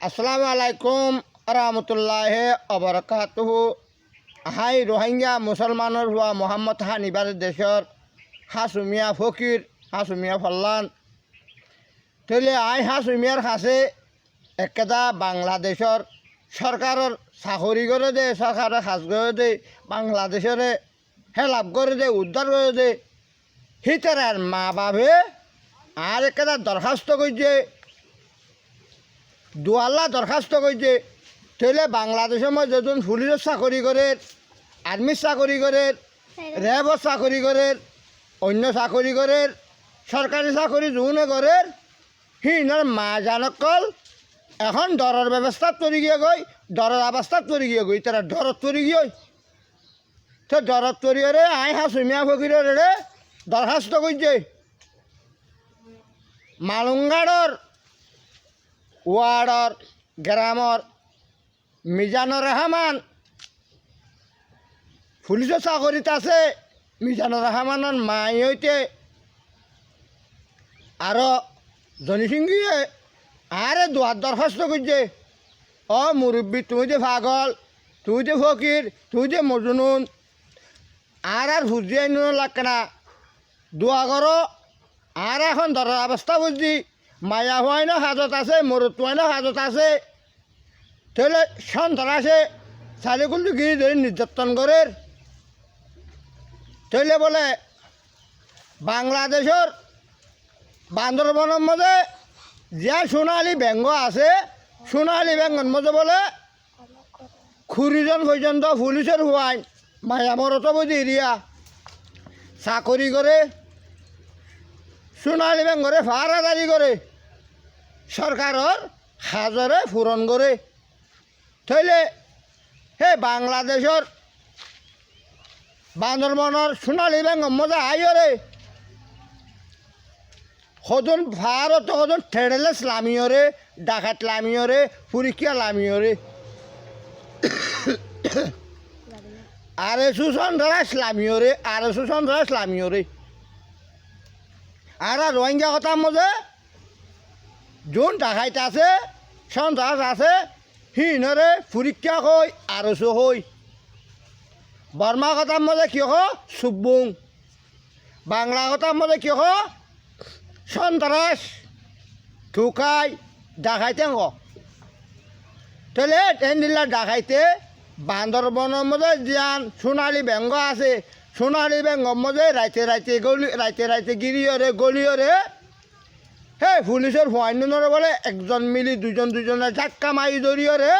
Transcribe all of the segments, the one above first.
আসসালামু আলাইকুম রহমতুল্লাহ অবরকাতুহু। হাই রোহিঙ্গা মুসলমানের হুয়া মোহাম্মদ হানিবার দেশর হাসুমিয়া ফকির হাসুমিয়া ফল্লান তৈলে হাসুমিয়ার কাছে একেদা বাংলাদেশর সরকারের চাকরি করে দে, সরকারের কাজ করে দে, বাংলাদেশরে হেলাপ করে দে, উদ্ধার করে দে। হিতার মা বাপে আর একেদা দরখাস্ত করছে, দুয়াল্লা দরখাস্ত করছে। তাহলে বাংলাদেশের মধ্যে যখন পুলিশের চাকরি করে, আর্মির চাকরি করে, র্যাবর চাকরি করে, অন্য চাকরি করে, সরকারি চাকরি যোনে করে, সিনার মা জানকল এখন দরের ব্যবস্থা তৈরি গিয়ে গই, দরের অবস্থা তৈরি গিয়ে গই, তারা দরত তৈরি গিয়ে তো দরত তৈরি রে হাসুমিয়া ফকিরের রে দরখাস্ত করছে। মালুঙ্গাড়র ওয়ার্ডর গ্রামর মিজানুর রহমান পুলিশের চাকরিত আছে। মিজানুর রহমানের মাই হইতে আরও জনিসিংহে আরে দুয়ার দরখাস্ত করছে, ও মুরব্বী তুই যে পাগল, তুই যে ফকির, তুই যে মজনুন, আর হুজিয়াই নুন লাগে না, দোয়া করো। আর এখন ধরার অবস্থা বুঝছি, মায়া হয় না হাজত আছে, মরত হয় না হাজত আছে। তাহলে সন্ত্রাসে চালিগুলো গিয়ে ধরে নির্যাতন করে। তাহলে বলে বাংলাদেশের বান্দরবনের মধ্যে যে সোনালী ব্যাঙ্গ আছে, সোনালী ব্যাঙ্গর মধ্যে বলে 20 জন পর্যন্ত পুলিশের হুয়াই মায়া মরত বুঝি এরিয়া চাকরি করে, সোনালী ব্যাঙ্গরে ফারাদারি করে, সরকারের হাজরে পূরণ করে। তাইলে হে বাংলাদেশের বান্দরবনের সোনালী ব্যাঙ্গর মধ্যে আইরে সদন ভারত সদন ঠেড়েলে লামিয়রে, ডাকাত লামিয়রে, পরীক্ষা লামিয়রে, আর সুসন্ত্রাস লামিয়রে, আর সুসন্ত্রাস লামিয়রে। আর রোহিঙ্গা কথার মধ্যে যোন ডাকাইত আছে, সন্ত্রাস আছে, হিনরে পরীক্ষা হই আরসো হই। বর্মা কথার মধ্যে কি সুব্বুং, বাংলা কথার মধ্যে কি সন্ত্রাস ঠুকাই ডাকাইতে তাহলে টেন্ডিল্লা ডাকাইতে বান্দরবনের মধ্যে যান সোনালী ব্যাঙ্গ আছে, সোনালী ব্যাঙ্গর মধ্যে রাইতে রাইতে গিরিয়রে গলিয়রে হে পুলিশের হোয়াইনরে বলে একজন মিলি দুজনে ধাক্কা মারি ধরিয়রে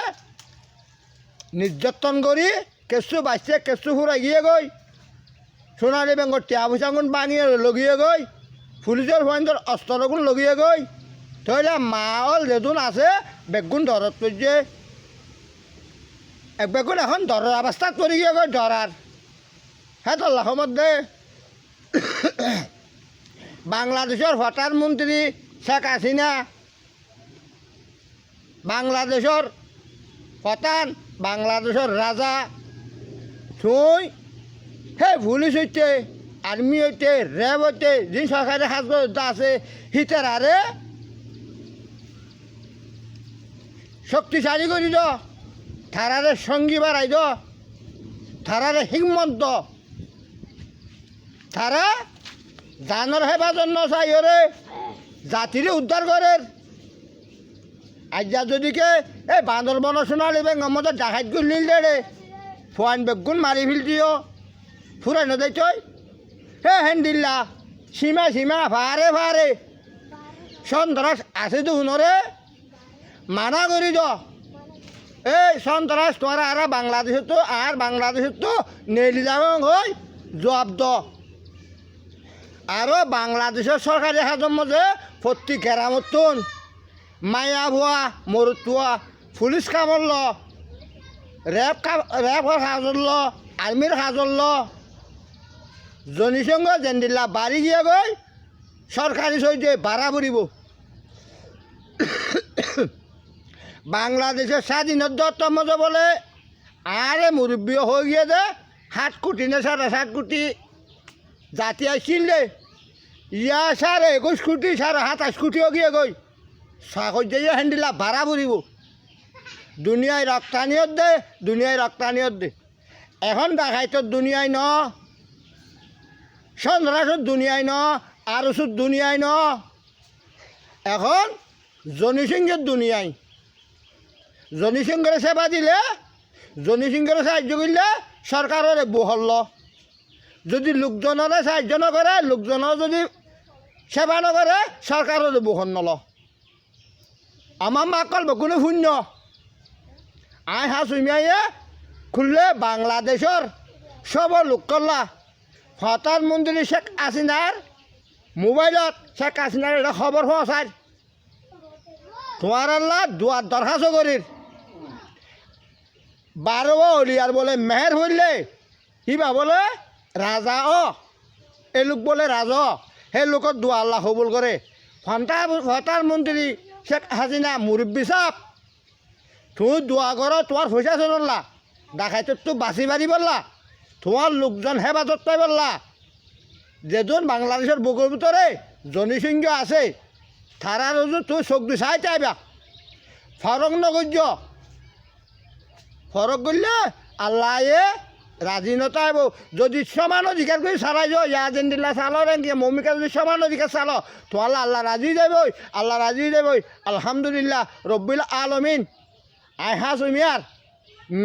নির্যাতন করি কেঁচু বাঁচছে, কেঁচু ফুরাই গিয়ে গই সোনালী ব্যাঙ্গর টিয়া পয়সাগুন বানিয়ে লগিয়ে গই, পুলিশের হোয়াইনর অস্ত্রগুন লগিয়ে গই। তাহলে মাল যেদুন আছে বেগুন ধরত করছে, এক বেগুন এখন ধরার অবস্থা তৈরি গিয়ে গই ধরার। হ্যাঁ তো মধ্যে বাংলাদেশের প্রধানমন্ত্রী শেখ হাসিনা, বাংলাদেশের প্রধান, বাংলাদেশের রাজা তুই হে পুলিশ হইতে, আর্মি হইতে, র্যাব হইতে, যে সরকারি হাজত আছে হিতার আরে শক্তিশালী করি দ, থারারে সঙ্গী বাড়াই দ, থারারে হিম্মত দ, তারা জানোর হেফাজত নচাই ওরে জাতিরে উদ্ধার করে। আজ্ঞা যদিকে এই বান্দরবনের সোনালী ব্যাঙ্গ আমাদের ডাকাত গুলিল দেড়ে ফোয়ান বেগুন মারি ফিল দিও ফুরাই নদাই তৈ হে হেন্দিল্লা সীমা ফারে সন্ত্রাস আছে তো হুনরে মানা করি দ। এই সন্ত্রাস তোরা আর বাংলাদেশত তো নেলি যাবে হই জবাব দ। আরও বাংলাদেশের সরকারি হাজর মধ্যে প্রতি গ্রামতন মায়া ভুয়া মরুতুয়া পুলিশ কামড়ল, র্যাবর হাজরল, আর্মির হাজরল, জনসংঘ জেন্দিল্লা বাড়ি গিয়ে গই সরকারি সইতে ভাড়া পড়িব। বাংলাদেশের স্বাধীনতার মধ্যে বলে আরে মুরব্বী হয়ে গিয়ে দে 7 কোটি না 7.5 কোটি জাতি আসছিল দে, ইয়া 21 কোটি 27 কোটিও গিয়ে গই সাগর যাইয়া হ্যান্ডিলা ভাড়া পড়িব। দুনিয়ায় রক্তানিয়ত দে, দুনিয়ায় রক্তানিয়ত দে। এখন ডাকাইতর দুনিয়ায় ন, সন্ত্রাসের দুনিয়ায় ন, আরসুর দুনিয়ায় ন, এখন জনিসিংহের দুনিয়ায়। জনিসিংহের সেবা দিলে, জনিসিংহের সাহায্য করলে সরকারের বহল্য। যদি লোকজনের সাহায্য নকরে, লোকজনের যদি সেবা নকরে, সরকারের বহন নল। আমার মাকল কোনো শূন্য। আই হাসুমিয়াইয়ে খুললে বাংলাদেশের সব লোক করলা। প্রধানমন্ত্রী শেখ হাসিনার মোবাইলত শেখ হাসিনার এটা খবর পৌঁছায়। তোমার আল্লাহ দুয়ার দরখাস্ত করির 12 হলিয়ার বলে মেহের হইলে কিবা বলে রাজা এই লোক বলে রাজা, সেই লোকের দোয়া আল্লাহ কবুল করে। প্রধানমন্ত্রী শেখ হাসিনা মুরব্বী সাহ, তুমি দোয়া করো, তোমার পয়সা চললা, ডাকাইতে তো বাঁচি বাড়ি বললা, তোমার লোকজন হেফাজত পাই বললা। যেজন বাংলাদেশের বুকুর ভিতরে জনিসিংহ আছে, তারা রোজ তুই চোখ দি চাই চাইবা। ফরক নগর্য, ফরক করলে আল্লাহ রাজি নতাইব। যদি সমান অধিকার করে চালাই যাও, ইয়াজেন্দিল্লা চালো রেঙ্গে মমিকা যদি সমান অধিকার চালো, তো আল্লাহ রাজি যাবই, আল্লাহ রাজি যাবই। আলহামদুলিল্লাহ রব্বিল আলমিন। আই হাসুমিয়ার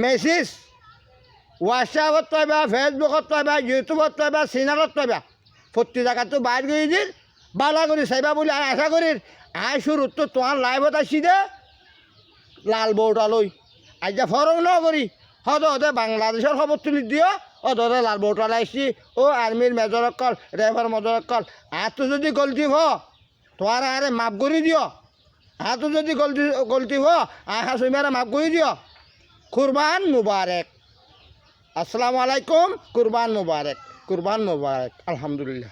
মেসেজ হোয়াটসঅ্যাপত পাইবা, ফেসবুকত পাইবা, ইউটিউবত পাইবা, চ্যানেলত পাইবা। প্রতি জায়গাতো বাইর করে দিন, বালা করে চাইবা বলে আই আশা করি। আই শুরুত তো তোমার লাইভত আসছি দে লাল বউটা লই। আজ ফরক ন করি হদে বাংলাদেশের খবর তুলি দিও, অদরে লাল বউটা আসছি। ও আর্মির major call, refer major call. আর তো যদি গলতি হ তোমার আরে মাফ করে দিও। আর তো যদি গলতি হ আহা সুমিয়ারে মাফ করে দিও। কুরবান মুবারক। আসসালামু আলাইকুম। কুরবান মুবারক, কুরবান মুবারক। আলহামদুলিল্লাহ।